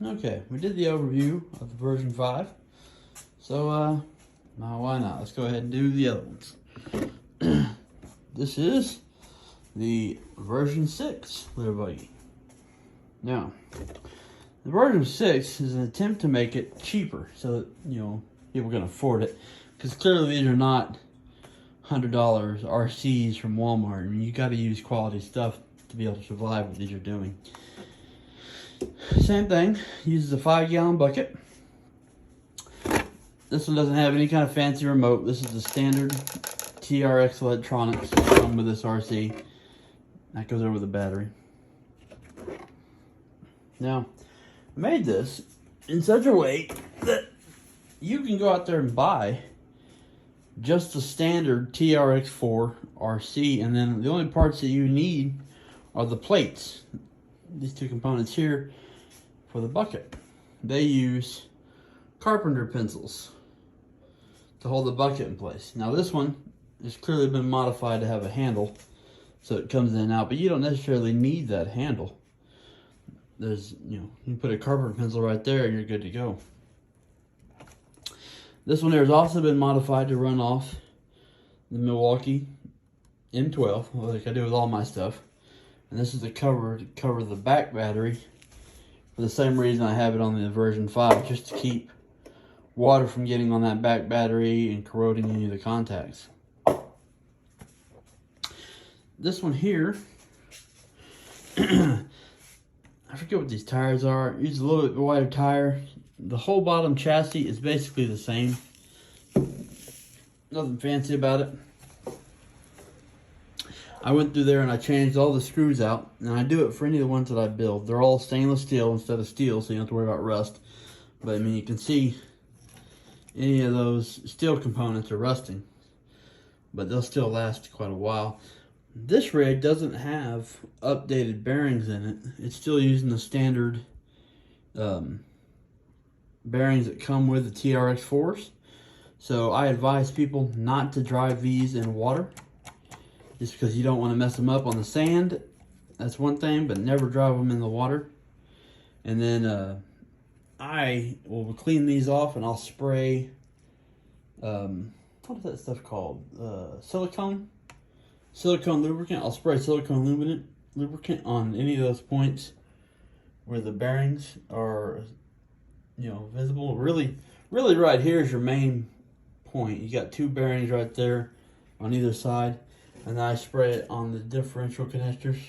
Okay, we did the overview of the version 5. So, now why not? Let's go ahead and do the other ones. This is the version 6 LitterBuggie. Now, the version 6 is an attempt to make it cheaper so that, people can afford it. Because clearly these are not $100 RCs from Walmart. I mean, you got to use quality stuff to be able to survive what these are doing. Same thing, uses a 5-gallon bucket. This one doesn't have any kind of fancy remote. This is the standard TRX electronics that come with this RC. That goes over the battery. Now, I made this in such a way that you can go out there and buy just the standard TRX4 RC, and then the only parts that you need are the plates. These two components here for the bucket. They use carpenter pencils to hold the bucket in place. Now this one has clearly been modified to have a handle so it comes in and out, but you don't necessarily need that handle. There's, you can put a carpenter pencil right there and you're good to go. This one here has also been modified to run off the Milwaukee M12, like I do with all my stuff. And this is the cover to cover the back battery for the same reason I have it on the version 5, just to keep water from getting on that back battery and corroding any of the contacts. This one here, I forget what these tires are. Use a little bit wider tire. The whole bottom chassis is basically the same. Nothing fancy about it. I went through there and I changed all the screws out, and I do it for any of the ones that I build. They're all stainless steel instead of steel, so you don't have to worry about rust. But I mean, you can see any of those steel components are rusting, but they'll still last quite a while. This rig doesn't have updated bearings in it. It's still using the standard bearings that come with the TRX4s. So I advise people not to drive these in water, just because you don't want to mess them up on the sand. That's one thing, but never drive them in the water. And then I will clean these off and I'll spray, what is that stuff called? Silicone lubricant. I'll spray silicone lubricant on any of those points where the bearings are, visible. Really right here is your main point. You got two bearings right there on either side. And then I spray it on the differential connectors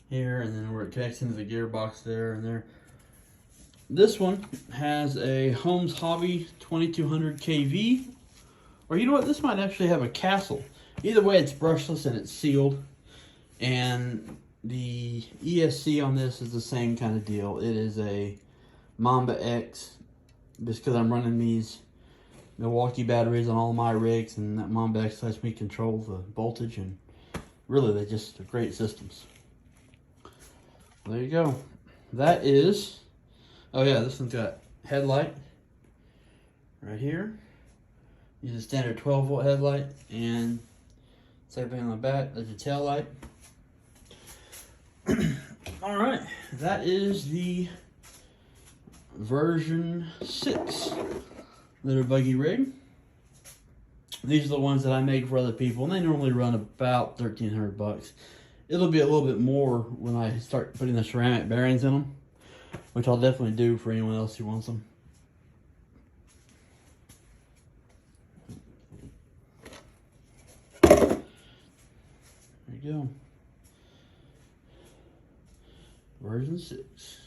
here, and then where it connects into the gearbox there and there. This one has a Holmes Hobby 2200 kV, or you know what, this might actually have a Castle. Either way, it's brushless and it's sealed, and the ESC on this is the same kind of deal. It is a Mamba X, just because I'm running these Milwaukee batteries on all my rigs, and that Mamba X lets me control the voltage, and really they're just great systems. There you go. That is, oh yeah, this one's got headlight right here. Use a standard 12-volt headlight, and same thing on the back. There's your tail light. All right, that is the version 6 LitterBuggie rig. These are the ones that I make for other people, and they normally run about $1,300. It'll be a little bit more when I start putting the ceramic bearings in them, which I'll definitely do for anyone else who wants them. There you go. Version 6.